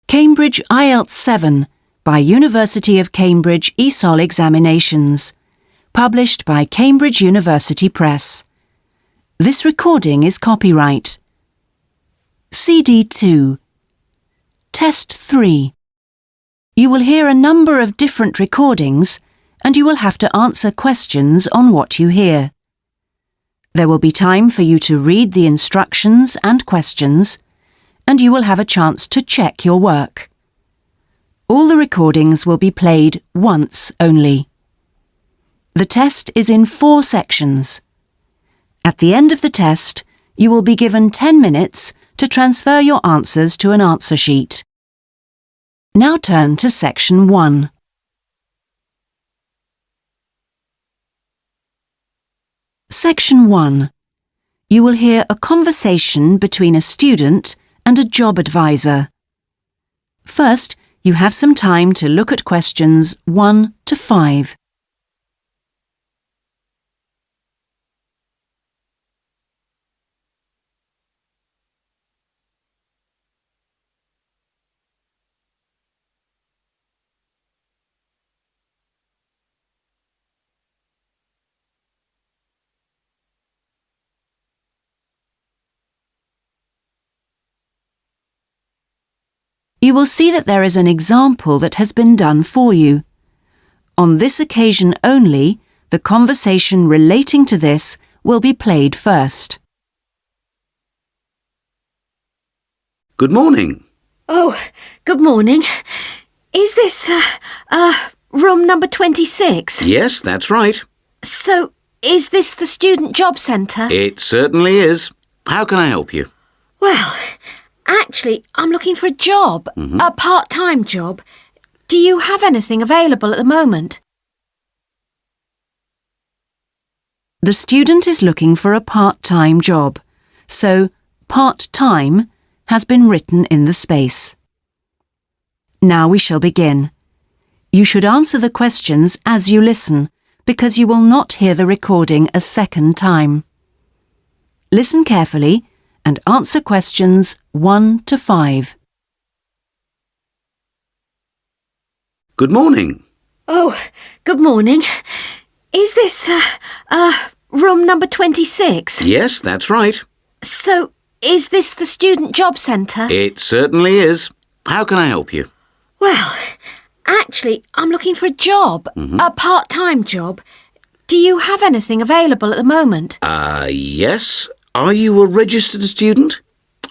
Cambridge IELTS 7 by University of Cambridge ESOL Examinations, published by Cambridge University Press. This recording is copyright. CD 2. Test 3. You will hear a number of different recordings and you will have to answer questions on what you hear. There will be time for you to read the instructions and questions, and you will have a chance to check your work. All the recordings will be played once only. The test is in 4 sections. At the end of the test, you will be given 10 minutes to transfer your answers to an answer sheet. Now turn to Section 1. Section 1. You will hear a conversation between a student and a job advisor. First, you have some time to look at questions 1 to 5. You will see that there is an example that has been done for you. On this occasion only, the conversation relating to this will be played first. Good morning. Oh, good morning. Is this, room number 26? Yes, that's right. So, is this the Student Job Centre? It certainly is. How can I help you? Well, actually, I'm looking for a job, a part-time job. Do you have anything available at the moment? The student is looking for a part-time job, so part-time has been written in the space. Now we shall begin. You should answer the questions as you listen, because you will not hear the recording a second time. Listen carefully and answer questions 1 to 5. Good morning. Oh, good morning. Is this, room number 26? Yes, that's right. So, is this the Student Job Centre? It certainly is. How can I help you? Well, actually, I'm looking for a job, a part-time job. Do you have anything available at the moment? Yes. Are you a registered student?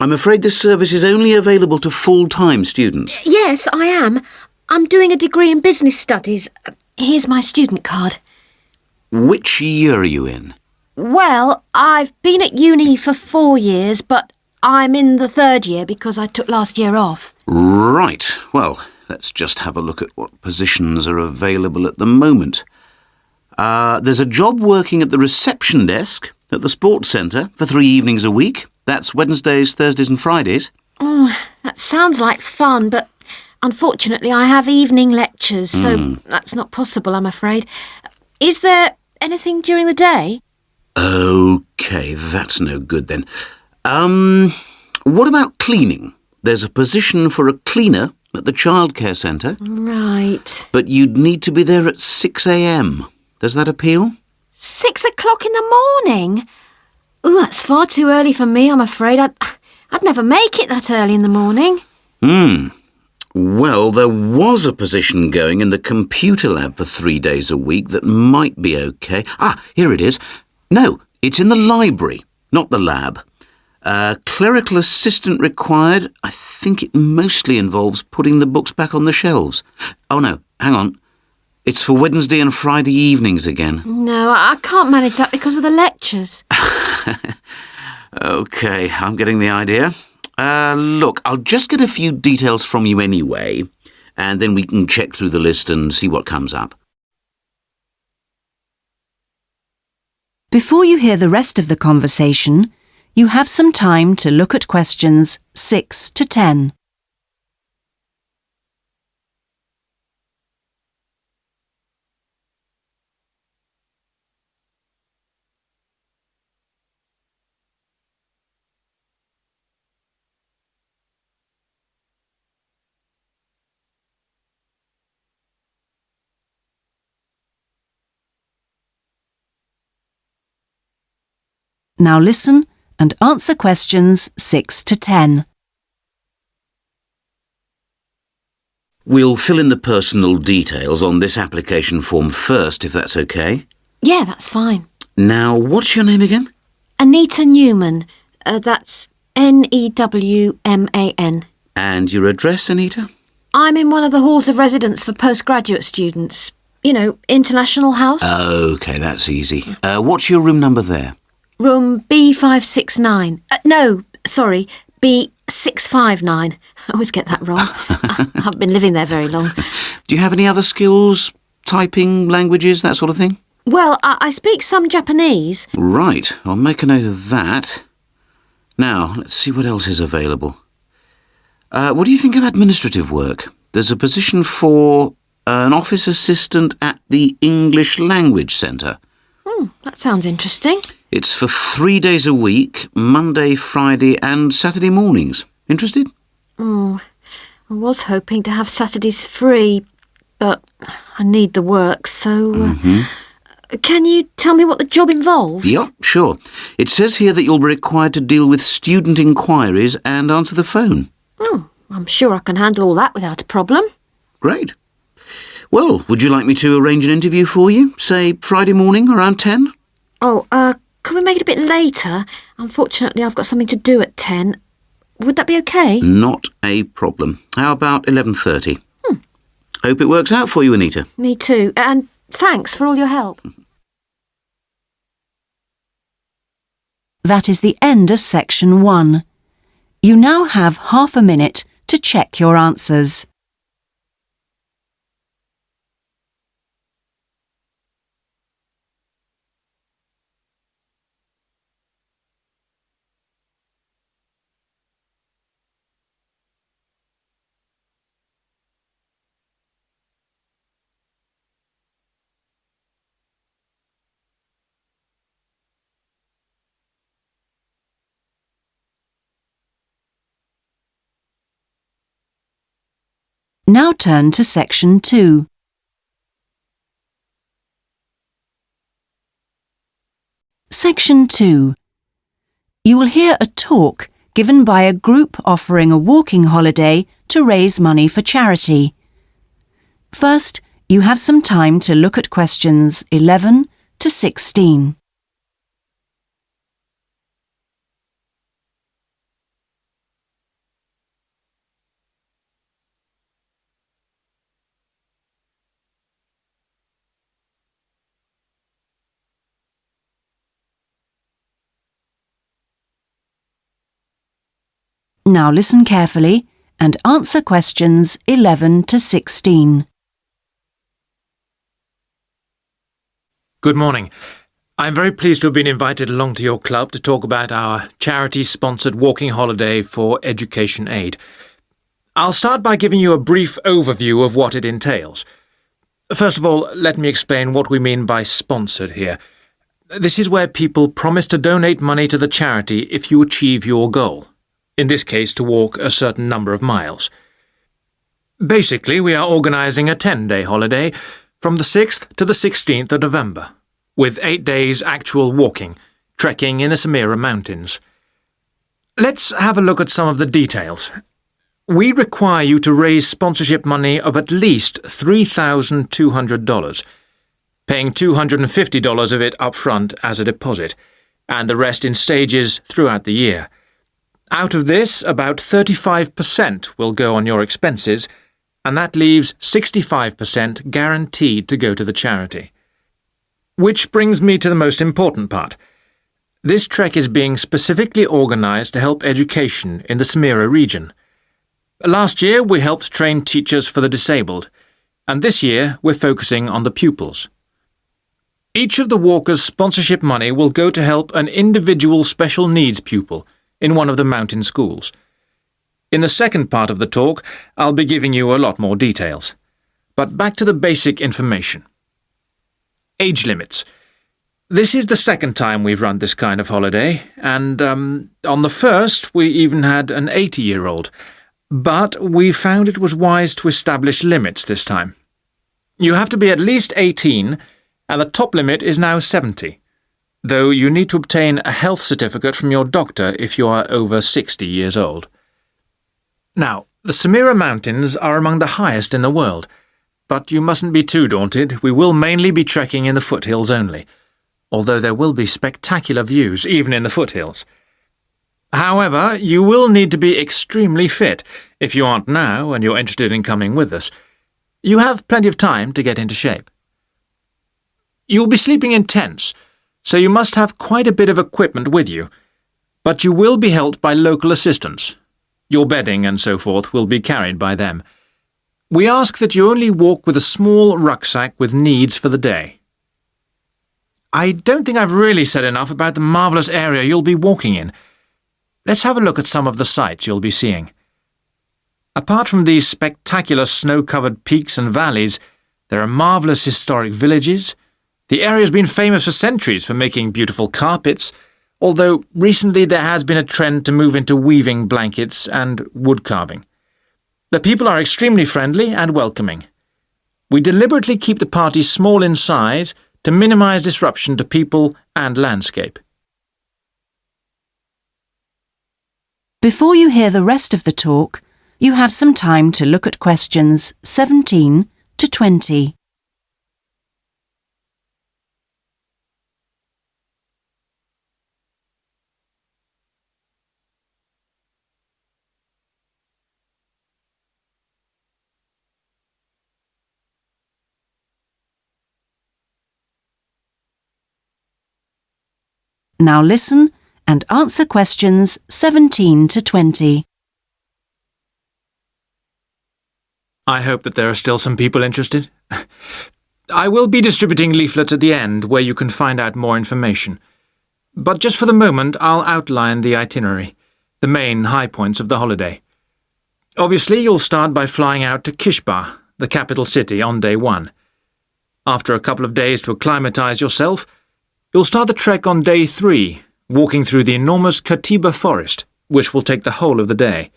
I'm afraid this service is only available to full-time students. Yes, I am. I'm doing a degree in business studies. Here's my student card. Which year are you in? Well, I've been at uni for 4 years, but I'm in the 3rd year because I took last year off. Right. Well, let's just have a look at what positions are available at the moment. There's a job working at the reception desk at the sports centre for 3 evenings a week. That's Wednesdays, Thursdays and Fridays. That sounds like fun, but unfortunately I have evening lectures, so that's not possible, I'm afraid. Is there anything during the day? OK, that's no good then. What about cleaning? There's a position for a cleaner at the childcare centre. Right. But you'd need to be there at 6 a.m. Does that appeal? 6 o'clock in the morning? Ooh, that's far too early for me, I'm afraid. I'd never make it that early in the morning. Well, there was a position going in the computer lab for 3 days a week that might be OK. Here it is. No, it's in the library, not the lab. Clerical assistant required. I think it mostly involves putting the books back on the shelves. Oh, no, hang on. It's for Wednesday and Friday evenings again. No, I can't manage that because of the lectures. OK, I'm getting the idea. Look, I'll just get a few details from you anyway, and then we can check through the list and see what comes up. Before you hear the rest of the conversation, you have some time to look at questions 6 to 10. Now listen and answer questions 6 to 10. We'll fill in the personal details on this application form first, if that's okay. Yeah, that's fine. Now, what's your name again? Anita Newman. That's Newman. And your address, Anita? I'm in one of the halls of residence for postgraduate students. You know, International House. OK, that's easy. What's your room number there? Room B569. No, sorry, B659. I always get that wrong. I haven't been living there very long. Do you have any other skills? Typing, languages, that sort of thing? Well, I speak some Japanese. Right, I'll make a note of that. Now, let's see what else is available. What do you think of administrative work? There's a position for an office assistant at the English Language Centre. That sounds interesting. It's for 3 days a week, Monday, Friday and Saturday mornings. Interested? I was hoping to have Saturdays free, but I need the work, so... Can you tell me what the job involves? Yep, sure. It says here that you'll be required to deal with student inquiries and answer the phone. I'm sure I can handle all that without a problem. Great. Well, would you like me to arrange an interview for you? Say Friday morning around 10? Can we make it a bit later? Unfortunately, I've got something to do at 10. Would that be okay? Not a problem. How about 11:30? Hope it works out for you, Anita. Me too. And thanks for all your help. That is the end of section 1. You now have half a minute to check your answers. Now turn to section 2. Section 2. You will hear a talk given by a group offering a walking holiday to raise money for charity. First, you have some time to look at questions 11 to 16. Now listen carefully and answer questions 11 to 16. Good morning. I'm very pleased to have been invited along to your club to talk about our charity-sponsored walking holiday for education aid. I'll start by giving you a brief overview of what it entails. First of all, let me explain what we mean by sponsored here. This is where people promise to donate money to the charity if you achieve your goal. In this case, to walk a certain number of miles. Basically, we are organising a 10-day holiday from the 6th to the 16th of November, with 8 days actual walking, trekking in the Samira Mountains. Let's have a look at some of the details. We require you to raise sponsorship money of at least $3,200, paying $250 of it up front as a deposit, and the rest in stages throughout the year. Out of this, about 35% will go on your expenses, and that leaves 65% guaranteed to go to the charity. Which brings me to the most important part. This trek is being specifically organised to help education in the Samira region. Last year, we helped train teachers for the disabled, and this year we're focusing on the pupils. Each of the walkers' sponsorship money will go to help an individual special needs pupil in one of the mountain schools. In the second part of the talk, I'll be giving you a lot more details. But back to the basic information. Age limits. This is the second time we've run this kind of holiday, and on the first we even had an 80-year-old. But we found it was wise to establish limits this time. You have to be at least 18, and the top limit is now 70. though you need to obtain a health certificate from your doctor if you are over 60 years old. Now, the Samira Mountains are among the highest in the world, but you mustn't be too daunted. We will mainly be trekking in the foothills only, although there will be spectacular views even in the foothills. However, you will need to be extremely fit if you aren't now and you're interested in coming with us. You have plenty of time to get into shape. You'll be sleeping in tents, so you must have quite a bit of equipment with you, but you will be helped by local assistants. Your bedding and so forth will be carried by them. We ask that you only walk with a small rucksack with needs for the day. I don't think I've really said enough about the marvellous area you'll be walking in. Let's have a look at some of the sights you'll be seeing. Apart from these spectacular snow-covered peaks and valleys, there are marvellous historic villages. The area has been famous for centuries for making beautiful carpets, although recently there has been a trend to move into weaving blankets and wood carving. The people are extremely friendly and welcoming. We deliberately keep the party small in size to minimise disruption to people and landscape. Before you hear the rest of the talk, you have some time to look at questions 17 to 20. Now listen and answer questions 17 to 20. I hope that there are still some people interested. I will be distributing leaflets at the end where you can find out more information. But just for the moment, I'll outline the itinerary, the main high points of the holiday. Obviously, you'll start by flying out to Kishba, the capital city, on day 1. After a couple of days to acclimatise yourself, you'll start the trek on day 3, walking through the enormous Katiba forest, which will take the whole of the day.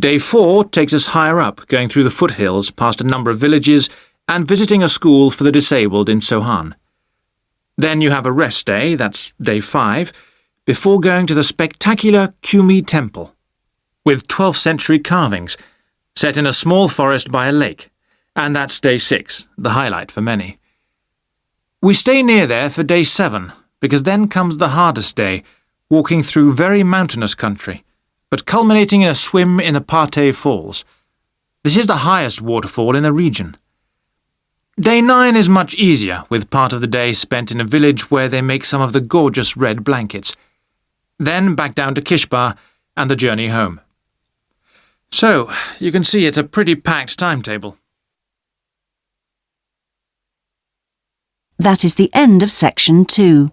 Day 4 takes us higher up, going through the foothills past a number of villages and visiting a school for the disabled in Sohan. Then you have a rest day, that's day 5, before going to the spectacular Kumi Temple, with 12th century carvings, set in a small forest by a lake, and that's day 6, the highlight for many. We stay near there for day 7, because then comes the hardest day, walking through very mountainous country, but culminating in a swim in the Pate Falls. This is the highest waterfall in the region. Day 9 is much easier, with part of the day spent in a village where they make some of the gorgeous red blankets. Then back down to Kishba and the journey home. So, you can see it's a pretty packed timetable. That is the end of section 2.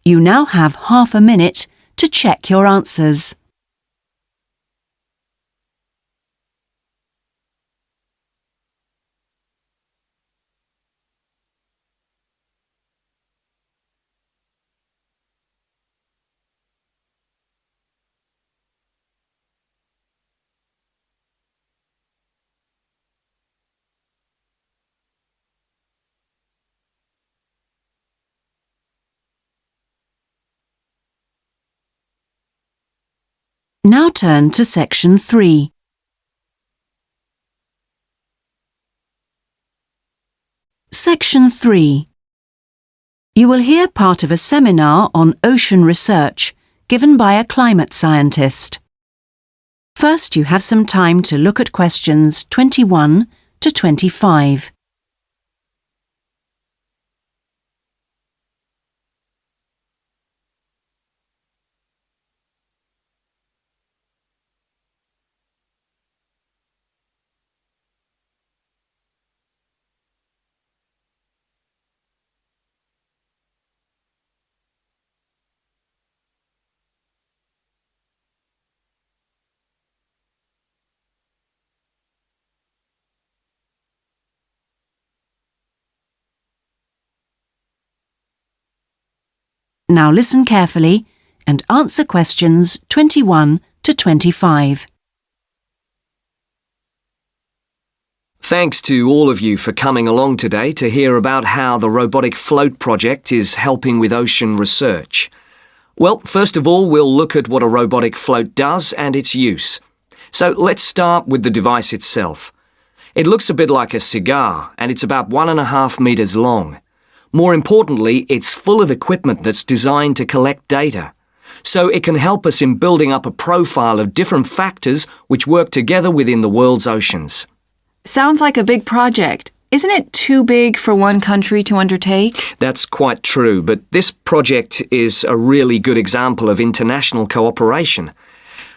You now have half a minute to check your answers. Now turn to section 3. Section 3. You will hear part of a seminar on ocean research given by a climate scientist. First, you have some time to look at questions 21 to 25. Now listen carefully and answer questions 21 to 25. Thanks to all of you for coming along today to hear about how the Robotic Float project is helping with ocean research. Well, first of all, we'll look at what a robotic float does and its use. So let's start with the device itself. It looks a bit like a cigar, and it's about 1.5 meters long. More importantly, it's full of equipment that's designed to collect data. So it can help us in building up a profile of different factors which work together within the world's oceans. Sounds like a big project. Isn't it too big for one country to undertake? That's quite true, but this project is a really good example of international cooperation.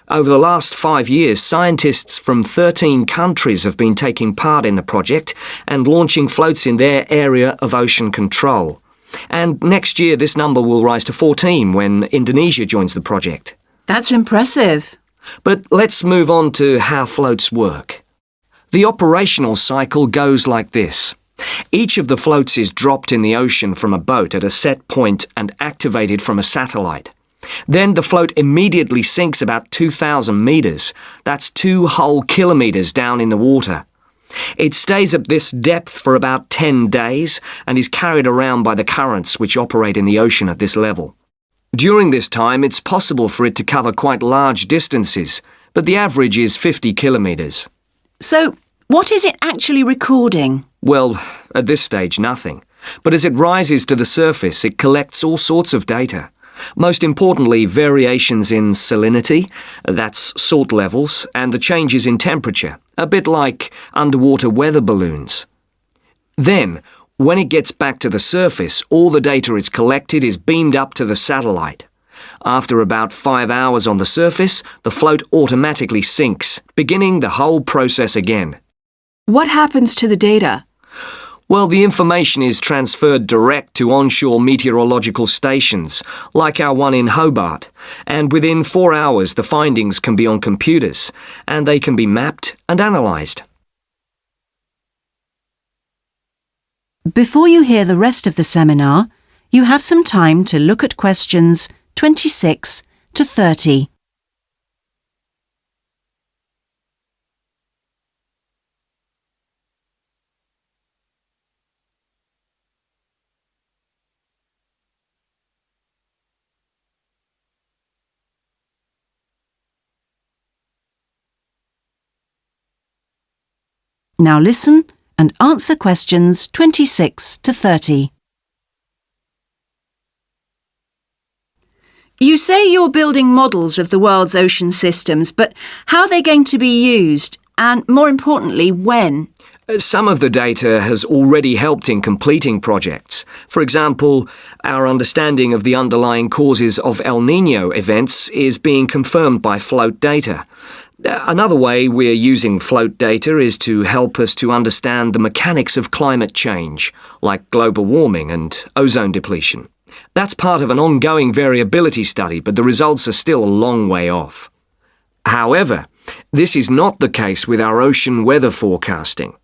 Over the last 5 years, scientists from 13 countries have been taking part in the project and launching floats in their area of ocean control. And next year, this number will rise to 14 when Indonesia joins the project. That's impressive. But let's move on to how floats work. The operational cycle goes like this. Each of the floats is dropped in the ocean from a boat at a set point and activated from a satellite. Then the float immediately sinks about 2,000 meters. That's 2 whole kilometers down in the water. It stays at this depth for about 10 days and is carried around by the currents which operate in the ocean at this level. During this time, it's possible for it to cover quite large distances, but the average is 50 kilometers. So, what is it actually recording? Well, at this stage, nothing. But as it rises to the surface, it collects all sorts of data. Most importantly, variations in salinity, that's salt levels, and the changes in temperature, a bit like underwater weather balloons. Then, when it gets back to the surface, all the data it's collected is beamed up to the satellite. After about 5 hours on the surface, the float automatically sinks, beginning the whole process again. What happens to the data? Well, the information is transferred direct to onshore meteorological stations, like our one in Hobart, and within 4 hours the findings can be on computers, and they can be mapped and analysed. Before you hear the rest of the seminar, you have some time to look at questions 26 to 30. Now listen and answer questions 26 to 30. You say you're building models of the world's ocean systems, but how are they going to be used? And more importantly, when? Some of the data has already helped in completing projects. For example, our understanding of the underlying causes of El Niño events is being confirmed by float data. Another way we're using float data is to help us to understand the mechanics of climate change, like global warming and ozone depletion. That's part of an ongoing variability study, but the results are still a long way off. However, this is not the case with our ocean weather forecasting.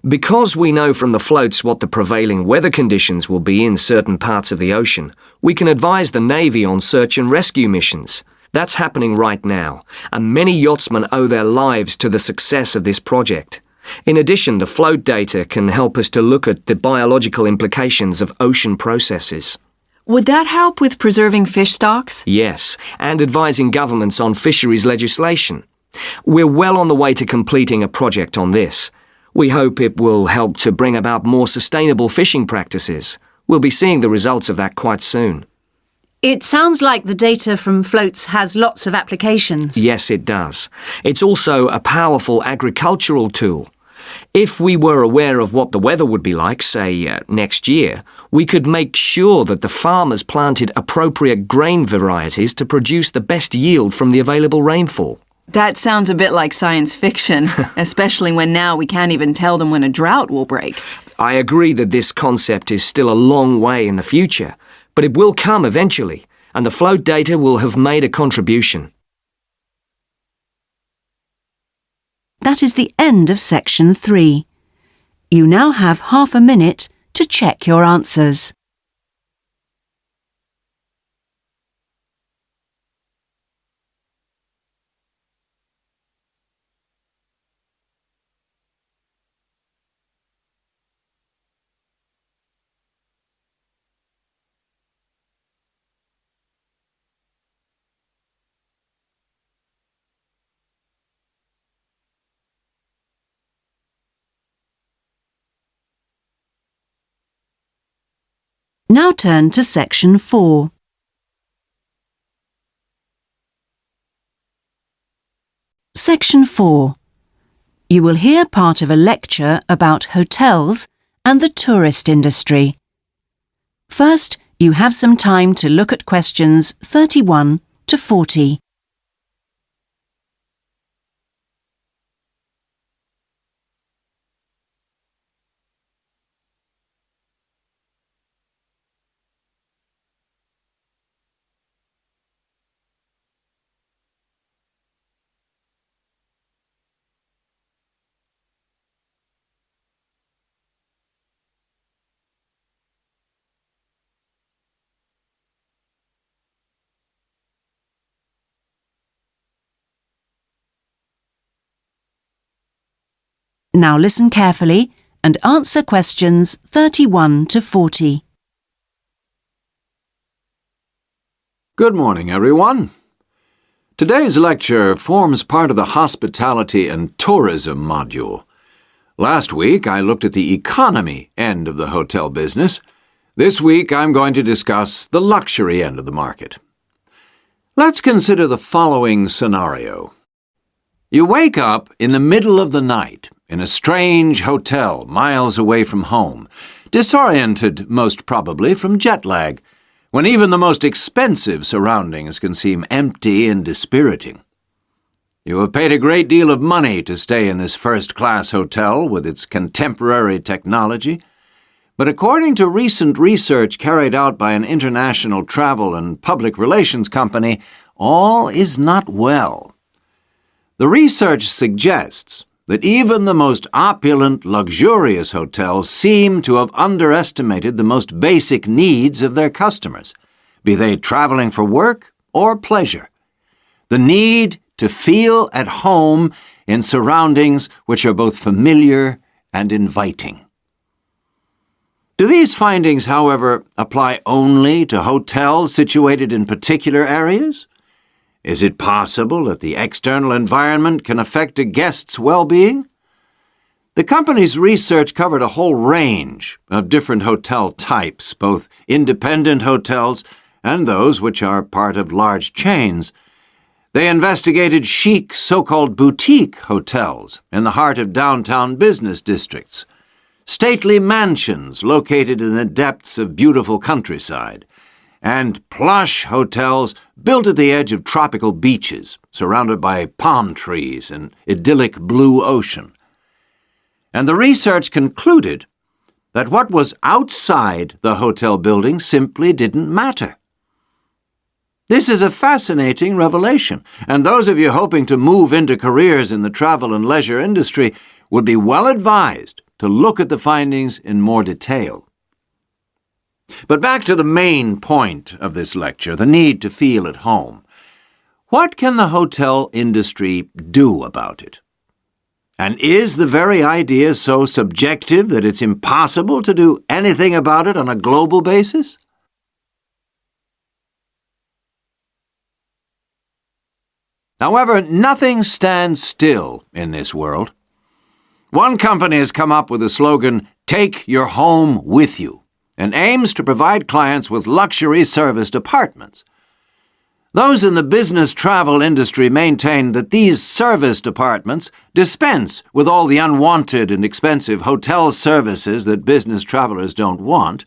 Because we know from the floats what the prevailing weather conditions will be in certain parts of the ocean, we can advise the Navy on search and rescue missions. That's happening right now, and many yachtsmen owe their lives to the success of this project. In addition, the float data can help us to look at the biological implications of ocean processes. Would that help with preserving fish stocks? Yes, and advising governments on fisheries legislation. We're well on the way to completing a project on this. We hope it will help to bring about more sustainable fishing practices. We'll be seeing the results of that quite soon. It sounds like the data from floats has lots of applications. Yes, it does. It's also a powerful agricultural tool. If we were aware of what the weather would be like, say, next year, we could make sure that the farmers planted appropriate grain varieties to produce the best yield from the available rainfall. That sounds a bit like science fiction, especially when now we can't even tell them when a drought will break. I agree that this concept is still a long way in the future, but it will come eventually, and the float data will have made a contribution. That is the end of section 3. You now have half a minute to check your answers. Now turn to Section 4. Section 4. You will hear part of a lecture about hotels and the tourist industry. First, you have some time to look at questions 31 to 40. Now listen carefully and answer questions 31 to 40. Good morning, everyone. Today's lecture forms part of the Hospitality and Tourism module. Last week, I looked at the economy end of the hotel business. This week, I'm going to discuss the luxury end of the market. Let's consider the following scenario. You wake up in the middle of the night in a strange hotel miles away from home, disoriented most probably from jet lag, when even the most expensive surroundings can seem empty and dispiriting. You have paid a great deal of money to stay in this first-class hotel with its contemporary technology, but according to recent research carried out by an international travel and public relations company, all is not well. The research suggests that even the most opulent, luxurious hotels seem to have underestimated the most basic needs of their customers, be they traveling for work or pleasure. The need to feel at home in surroundings which are both familiar and inviting. Do these findings, however, apply only to hotels situated in particular areas? Is it possible that the external environment can affect a guest's well-being? The company's research covered a whole range of different hotel types, both independent hotels and those which are part of large chains. They investigated chic so-called boutique hotels in the heart of downtown business districts, stately mansions located in the depths of beautiful countryside, and plush hotels built at the edge of tropical beaches, surrounded by palm trees and idyllic blue ocean. And the research concluded that what was outside the hotel building simply didn't matter. This is a fascinating revelation, and those of you hoping to move into careers in the travel and leisure industry would be well advised to look at the findings in more detail. But back to the main point of this lecture, the need to feel at home. What can the hotel industry do about it? And is the very idea so subjective that it's impossible to do anything about it on a global basis? However, nothing stands still in this world. One company has come up with the slogan, "Take your home with you," and aims to provide clients with luxury serviced apartments. Those in the business travel industry maintain that these serviced apartments dispense with all the unwanted and expensive hotel services that business travelers don't want,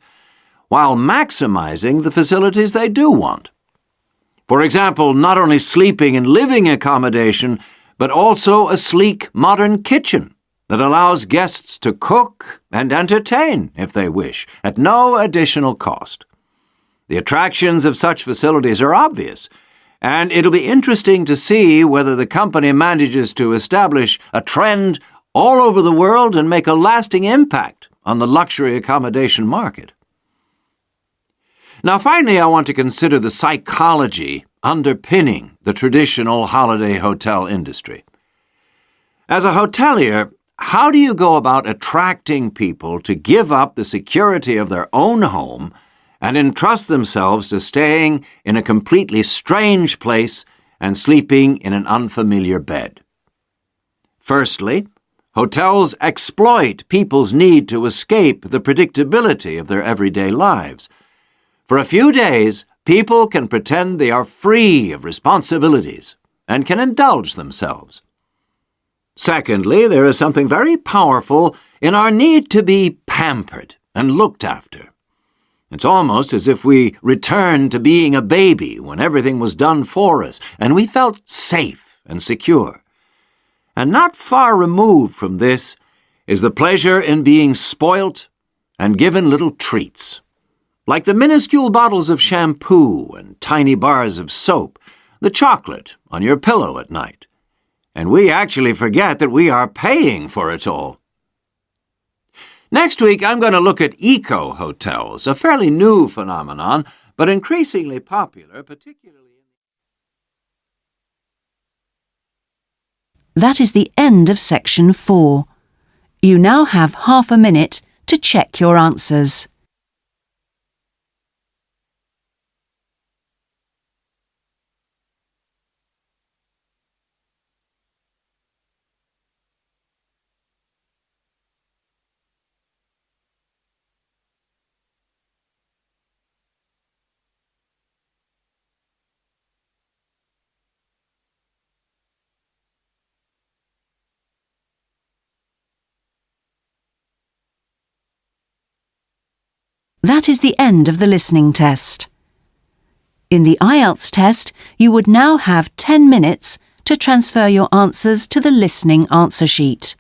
while maximizing the facilities they do want. For example, not only sleeping and living accommodation, but also a sleek, modern kitchen that allows guests to cook and entertain, if they wish, at no additional cost. The attractions of such facilities are obvious, and it'll be interesting to see whether the company manages to establish a trend all over the world and make a lasting impact on the luxury accommodation market. Now, finally, I want to consider the psychology underpinning the traditional holiday hotel industry. As a hotelier, how do you go about attracting people to give up the security of their own home and entrust themselves to staying in a completely strange place and sleeping in an unfamiliar bed? Firstly, hotels exploit people's need to escape the predictability of their everyday lives. For a few days, people can pretend they are free of responsibilities and can indulge themselves. Secondly, there is something very powerful in our need to be pampered and looked after. It's almost as if we returned to being a baby when everything was done for us and we felt safe and secure. And not far removed from this is the pleasure in being spoilt and given little treats, like the minuscule bottles of shampoo and tiny bars of soap, the chocolate on your pillow at night. And we actually forget that we are paying for it all. Next week, I'm going to look at eco-hotels, a fairly new phenomenon, but increasingly popular, particularly That is the end of section 4. You now have half a minute to check your answers. That is the end of the listening test. In the IELTS test, you would now have 10 minutes to transfer your answers to the listening answer sheet.